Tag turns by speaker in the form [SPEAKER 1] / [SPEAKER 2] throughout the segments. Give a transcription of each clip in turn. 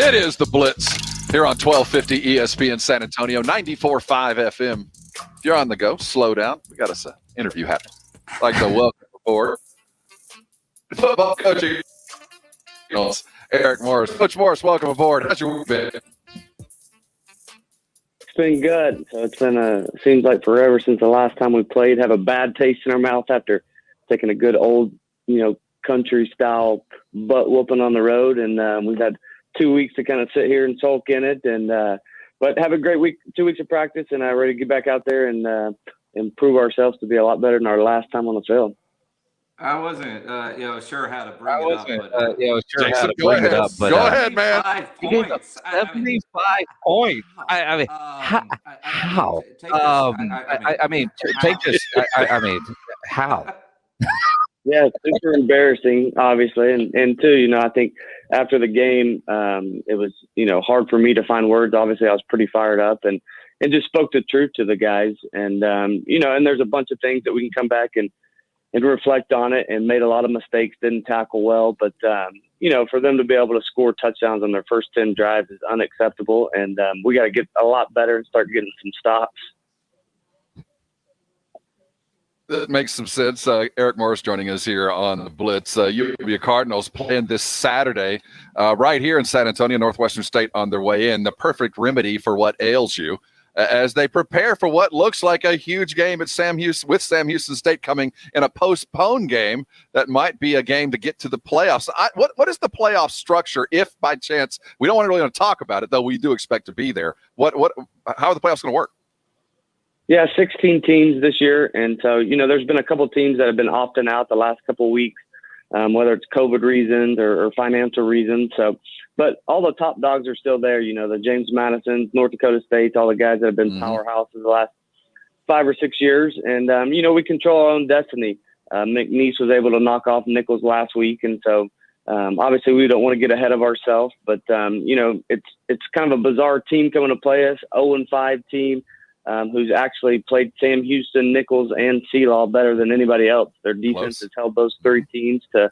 [SPEAKER 1] It is the Blitz here on 1250 ESPN San Antonio, 94.5 FM. If you're on the go, slow down. We got us an interview happening. I'd like to welcome aboard football coaching Eric Morris. Coach Morris, welcome aboard. How's your week been?
[SPEAKER 2] It's been good. So it's been seems like forever since the last time we played. Have a bad taste in our mouth after taking a good old, country style butt whooping on the road, and we've had 2 weeks to kind of sit here and sulk in it, and but have a great week, 2 weeks of practice, and ready to get back out there and improve ourselves to be a lot better than our last time on the field.
[SPEAKER 3] I wasn't, sure how to bring it up.
[SPEAKER 1] Jason, go ahead, man.
[SPEAKER 3] 75 points.
[SPEAKER 4] 75 points. I mean, how? Take this. How?
[SPEAKER 2] Yeah, super embarrassing, obviously, and too, I think after the game, it was, hard for me to find words. Obviously, I was pretty fired up and just spoke the truth to the guys, and and there's a bunch of things that we can come back and reflect on it, and made a lot of mistakes, didn't tackle well, but for them to be able to score touchdowns on their first 10 drives is unacceptable, and we got to get a lot better and start getting some stops.
[SPEAKER 1] That makes some sense. Eric Morris joining us here on the Blitz. UW Cardinals playing this Saturday right here in San Antonio, Northwestern State on their way in. The perfect remedy for what ails you as they prepare for what looks like a huge game at Sam Houston State coming in a postponed game that might be a game to get to the playoffs. What is the playoff structure if by chance we don't really want to talk about it, though we do expect to be there? How are the playoffs going to work?
[SPEAKER 2] Yeah, 16 teams this year. And so, there's been a couple of teams that have been opting out the last couple of weeks, whether it's COVID reasons or financial reasons. So, but all the top dogs are still there. The James Madisons, North Dakota State, all the guys that have been powerhouses the last 5 or 6 years. And, we control our own destiny. McNeese was able to knock off Nicholls last week. And so, obviously we don't want to get ahead of ourselves, but, it's kind of a bizarre team coming to play us, 0-5 team. Who's actually played Sam Houston, Nicholls, and Sealaw better than anybody else. Their defense has held those 3 teams to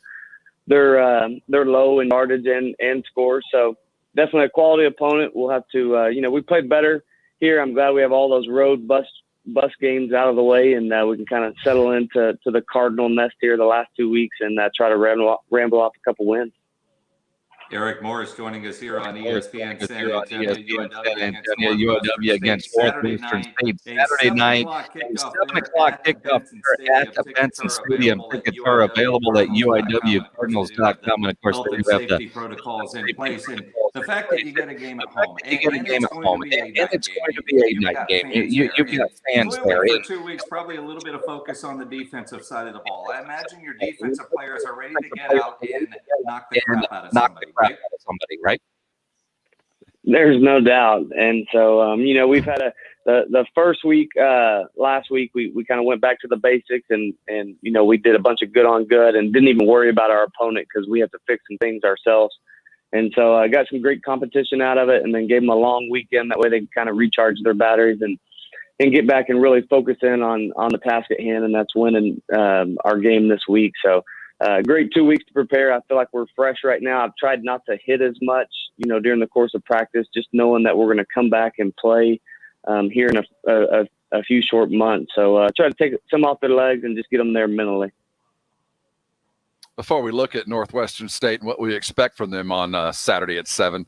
[SPEAKER 2] their low in yardage and scores. So definitely a quality opponent. We'll have to, we played better here. I'm glad we have all those road bus games out of the way, and we can kind of settle into the Cardinal nest here the last 2 weeks and try to ramble off a couple wins.
[SPEAKER 3] Eric Morris joining us here on ESPN San Antonio,
[SPEAKER 4] UW against Northwestern State Saturday night, 7 o'clock kickoff at the Benson Stadium. Tickets are available at UIWCardinals.com, and of course they have the
[SPEAKER 3] protocols in place. And the fact that you get a game at home,
[SPEAKER 4] and it's going to be a night game. You've got fans there.
[SPEAKER 3] For 2 weeks, probably a little bit of focus on the defensive side of the ball. I imagine your defensive players are ready to get out and knock the crap out of somebody. Right?
[SPEAKER 2] There's no doubt. And so, we've had the first week, last week, we kind of went back to the basics and, we did a bunch of good on good and didn't even worry about our opponent because we have to fix some things ourselves. And so I got some great competition out of it, and then gave them a long weekend. That way they can kind of recharge their batteries and get back and really focus in on the task at hand. And that's winning our game this week. So, great 2 weeks to prepare. I feel like we're fresh right now. I've tried not to hit as much, during the course of practice, just knowing that we're going to come back and play here in a few short months. So try to take some off their legs and just get them there mentally.
[SPEAKER 1] Before we look at Northwestern State and what we expect from them on Saturday at 7,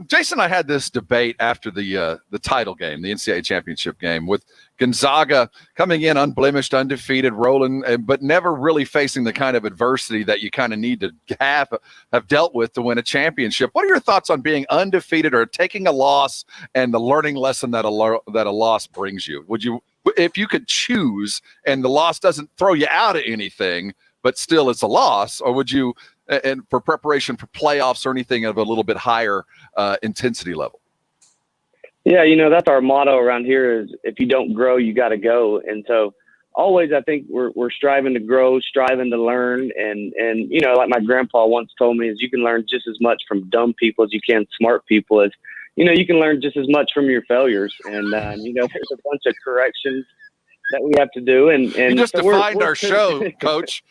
[SPEAKER 1] Jason and I had this debate after the title game, the NCAA championship game, with Gonzaga coming in unblemished, undefeated, rolling, but never really facing the kind of adversity that you kind of need to have dealt with to win a championship. What are your thoughts on being undefeated or taking a loss and the learning lesson that a loss brings you? Would you, if you could choose and the loss doesn't throw you out of anything, but still it's a loss, or would you, and for preparation for playoffs or anything of a little bit higher intensity level?
[SPEAKER 2] Yeah, that's our motto around here is if you don't grow, you got to go. And so always I think we're striving to grow, striving to learn. And like my grandpa once told me is you can learn just as much from dumb people as you can smart people. As you can learn just as much from your failures. And, there's a bunch of corrections that we have to do. And
[SPEAKER 1] you just defined our show, Coach.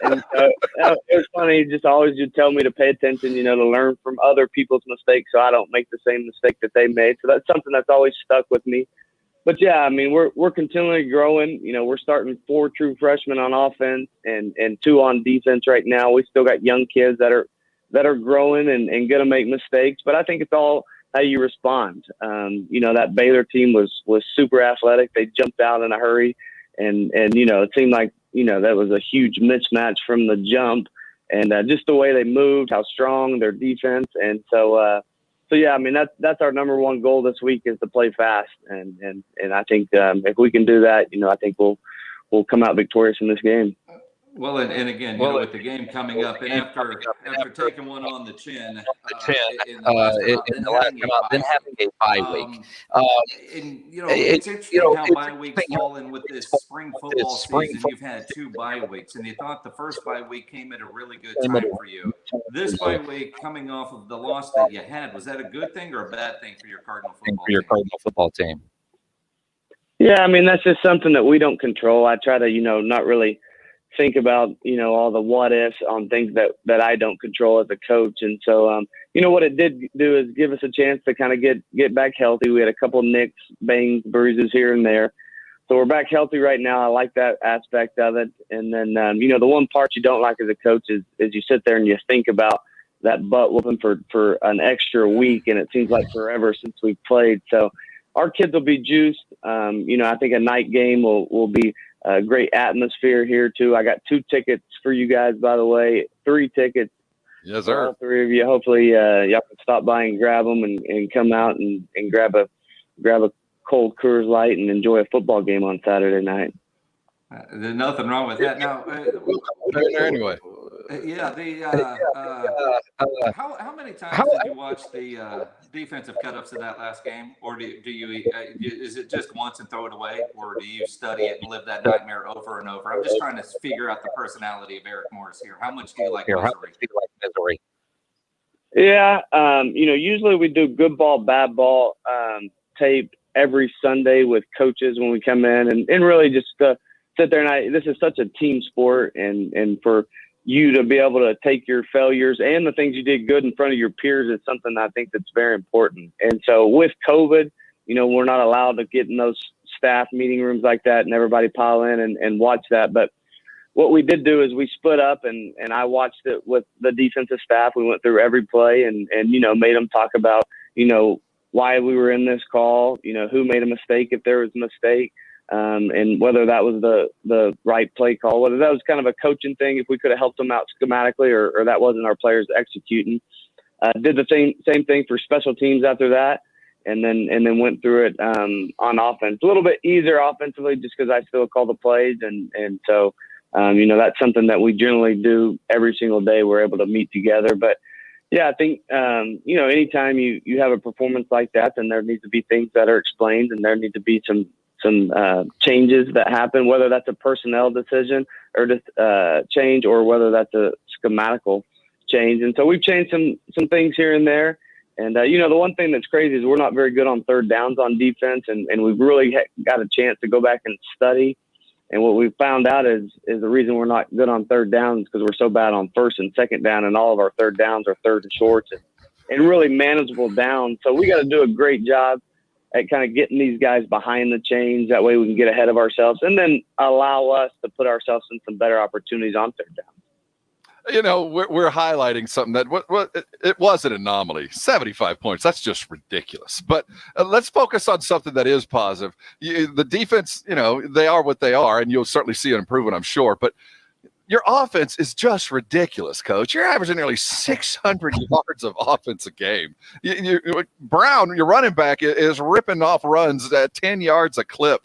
[SPEAKER 2] And it was funny. He just always would tell me to pay attention, to learn from other people's mistakes so I don't make the same mistake that they made. So that's something that's always stuck with me. But yeah, I mean, we're continually growing. We're starting 4 true freshmen on offense and 2 on defense right now. We still got young kids that are growing and going to make mistakes. But I think it's all how you respond. That Baylor team was super athletic. They jumped out in a hurry, and it seemed like that was a huge mismatch from the jump, and just the way they moved, how strong their defense, and so yeah, I mean that's our number one goal this week is to play fast, and I think if we can do that, I think we'll come out victorious in this game.
[SPEAKER 3] Well, and again, with the game coming up, and after taking one on the chin in the last time out, then having a bye week. It's interesting how bye weeks fall in with this spring football season. You've had 2 bye weeks, and you thought the first bye week came at a really good time for you. This bye week, coming off of the loss that you had, was that a good thing or a bad thing for your Cardinal football team?
[SPEAKER 2] Yeah, I mean that's just something that we don't control. I try to not really think about all the what ifs on things that I don't control as a coach, and so what it did do is give us a chance to kind of get back healthy. We had a couple nicks, bangs, bruises here and there, so we're back healthy right now. I like that aspect of it. And then the one part you don't like as a coach is you sit there and you think about that butt whooping for an extra week, and it seems like forever since we've played. So our kids will be juiced. I think a night game will be a great atmosphere here too. I got 2 tickets for you guys, by the way. 3 tickets.
[SPEAKER 1] Yes, sir.
[SPEAKER 2] All 3 of you. Hopefully, y'all can stop by and grab them and come out and grab a cold Coors Light and enjoy a football game on Saturday night.
[SPEAKER 3] There's nothing wrong with that. Now,
[SPEAKER 1] anyway.
[SPEAKER 3] How many times did you watch the defensive cut-ups of that last game, or do you is it just once and throw it away, or do you study it and live that nightmare over and over? I'm just trying to figure out the personality of Eric Morris here. How much do you like misery?
[SPEAKER 2] Yeah, usually we do good ball, bad ball tape every Sunday with coaches when we come in, and really just sit there and this is such a team sport, and for you to be able to take your failures and the things you did good in front of your peers is something I think that's very important. And so with COVID, we're not allowed to get in those staff meeting rooms like that and everybody pile in and watch that. But what we did do is we split up and I watched it with the defensive staff. We went through every play and made them talk about, why we were in this call, who made a mistake if there was a mistake. And whether that was the right play call, whether that was kind of a coaching thing, if we could have helped them out schematically, or that wasn't our players executing. Did the same thing for special teams after that, and then went through it on offense. A little bit easier offensively, just because I still call the plays, and so that's something that we generally do every single day. We're able to meet together, but. Yeah, I think, anytime you have a performance like that, then there needs to be things that are explained, and there need to be some changes that happen, whether that's a personnel decision or just change, or whether that's a schematical change. And so we've changed some things here and there. And, the one thing that's crazy is we're not very good on third downs on defense, and we've really got a chance to go back and study. And what we've found out is the reason we're not good on third downs because we're so bad on first and second down, and all of our third downs are third and shorts and really manageable downs. So we got to do a great job at kind of getting these guys behind the chains. That way we can get ahead of ourselves and then allow us to put ourselves in some better opportunities on third down.
[SPEAKER 1] We're highlighting something that it was an anomaly. 75 points. That's just ridiculous. But let's focus on something that is positive. The defense, they are what they are, and you'll certainly see an improvement, I'm sure. But your offense is just ridiculous, Coach. You're averaging nearly 600 yards of offense a game. Brown, your running back, is ripping off runs at 10 yards a clip.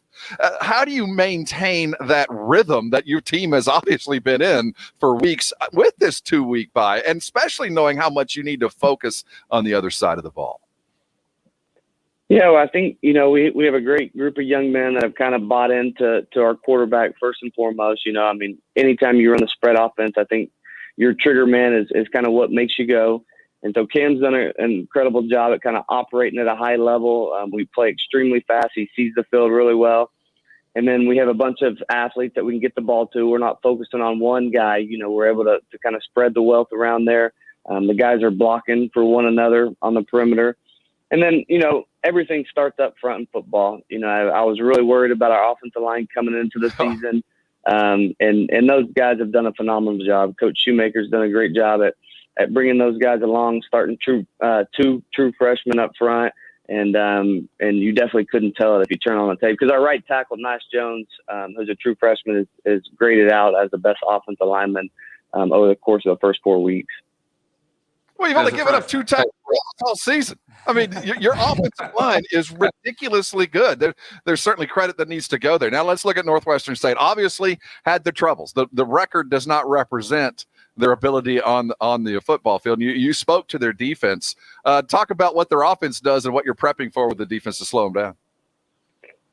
[SPEAKER 1] How do you maintain that rhythm that your team has obviously been in for weeks with this 2-week bye, and especially knowing how much you need to focus on the other side of the ball?
[SPEAKER 2] Yeah, well, I think, we have a great group of young men that have kind of bought into our quarterback first and foremost. Anytime you run the spread offense, I think your trigger man is kind of what makes you go. And so Cam's done an incredible job at kind of operating at a high level. We play extremely fast. He sees the field really well. And then we have a bunch of athletes that we can get the ball to. We're not focusing on one guy. You know, we're able to kind of spread the wealth around there. The guys are blocking for one another on the perimeter. And then, you know, everything starts up front in football. You know, I was really worried about our offensive line coming into the season. And those guys have done a phenomenal job. Coach Shoemaker's done a great job at bringing those guys along, starting two true freshmen up front. And you definitely couldn't tell it if you turn on the tape, because our right tackle, Nice Jones, who's a true freshman, is graded out as the best offensive lineman over the course of the first 4 weeks.
[SPEAKER 1] Well, you've only given up 2 tackles all season. I mean, your offensive line is ridiculously good. There's certainly credit that needs to go there. Now let's look at Northwestern State. Obviously had the troubles. The record does not represent their ability on the football field. You spoke to their defense. Talk about what their offense does and what you're prepping for with the defense to slow them down.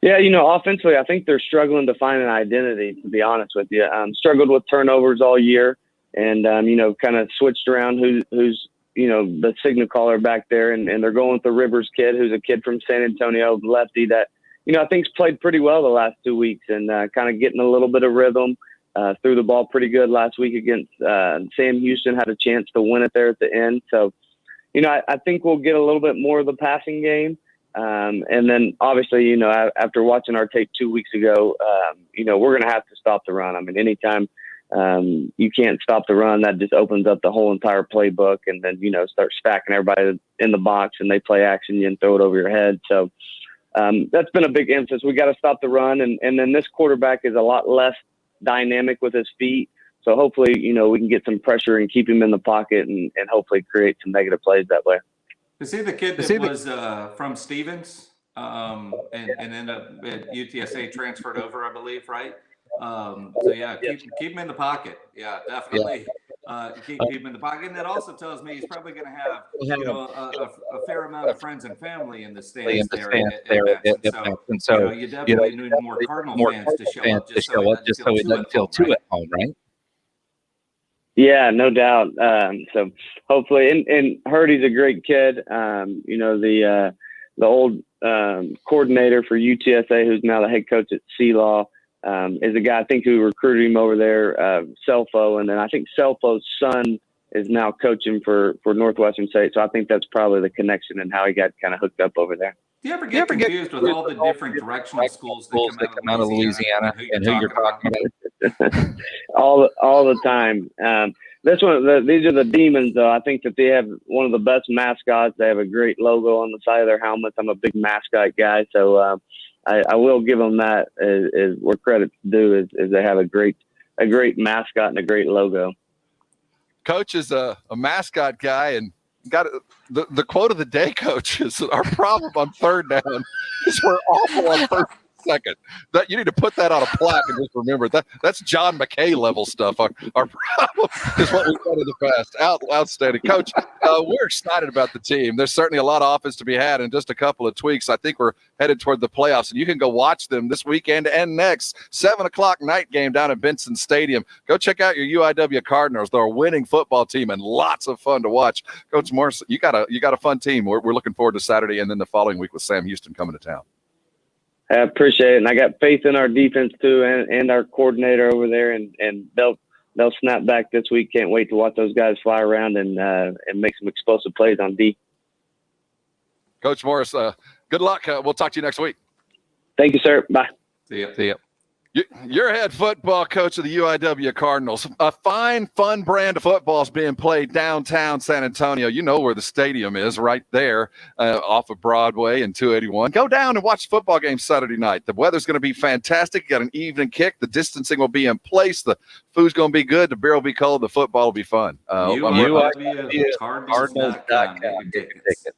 [SPEAKER 2] Yeah, you know, offensively, I think they're struggling to find an identity, to be honest with you. Struggled with turnovers all year and, you know, kind of switched around who's you know, the signal caller back there, and they're going with the Rivers kid, who's a kid from San Antonio, lefty that, you know, I think's played pretty well the last 2 weeks and kind of getting a little bit of rhythm. Threw the ball pretty good last week against Sam Houston, had a chance to win it there at the end. So, you know, I think we'll get a little bit more of the passing game. And then obviously, you know, after watching our tape 2 weeks ago, you know, we're going to have to stop the run. I mean, anytime you can't stop the run, that just opens up the whole entire playbook, and then, you know, start stacking everybody in the box and they play action you and throw it over your head. So that's been a big emphasis. We got to stop the run. And then this quarterback is a lot less dynamic with his feet. So hopefully, you know, we can get some pressure and keep him in the pocket and hopefully create some negative plays that way.
[SPEAKER 3] Is he the kid that was from Stevens and ended up at UTSA, transferred over, I believe, right? So yeah, keep him in the pocket. Yeah, definitely. Keep him in the pocket. And that also tells me he's probably going to have, you know, a fair amount of friends and family in the stands there at Benson. So, you know, you definitely need more Cardinal fans to show up just so he doesn't feel too at home, right?
[SPEAKER 2] Yeah, no doubt. So hopefully, and Hurdy's a great kid. You know, the old coordinator for UTSA, who's now the head coach at C-Law, is a guy I think who recruited him over there, Selfo, and then I think Selfo's son is now coaching for Northwestern State. So I think that's probably the connection and how he got kind of hooked up over there.
[SPEAKER 3] Do you ever get confused with all the different directional schools that come out of Louisiana and who you're talking about?
[SPEAKER 2] all the time. These are the Demons, though. I think that they have one of the best mascots. They have a great logo on the side of their helmets. I'm a big mascot guy, so I will give them that is where credit's due is they have a great mascot and a great logo.
[SPEAKER 1] Coach is a mascot guy, and got the quote of the day, Coach, is our problem on third down is we're awful on first second. That you need to put that on a plaque and just remember that's John McKay level stuff. Our problem is what we've done in the past. Outstanding, Coach. We're excited about the team. There's certainly a lot of offense to be had, and just a couple of tweaks. I think we're headed toward the playoffs, and you can go watch them this weekend and next 7:00 night game down at Benson Stadium. Go check out your UIW Cardinals. They're a winning football team and lots of fun to watch. Coach Morris, you got a fun team. We're looking forward to Saturday and then the following week with Sam Houston coming to town.
[SPEAKER 2] I appreciate it, and I got faith in our defense too, and our coordinator over there, and they'll snap back this week. Can't wait to watch those guys fly around and make some explosive plays on D.
[SPEAKER 1] Coach Morris, good luck. We'll talk to you next week.
[SPEAKER 2] Thank you, sir. Bye.
[SPEAKER 3] See ya.
[SPEAKER 1] You're head football coach of the UIW Cardinals. A fine, fun brand of football is being played downtown San Antonio. You know where the stadium is, right there off of Broadway and 281. Go down and watch the football game Saturday night. The weather's going to be fantastic. You got an evening kick. The distancing will be in place. The food's going to be good. The beer will be cold. The football will be fun.
[SPEAKER 3] UIW Cardinals.com. Get your tickets.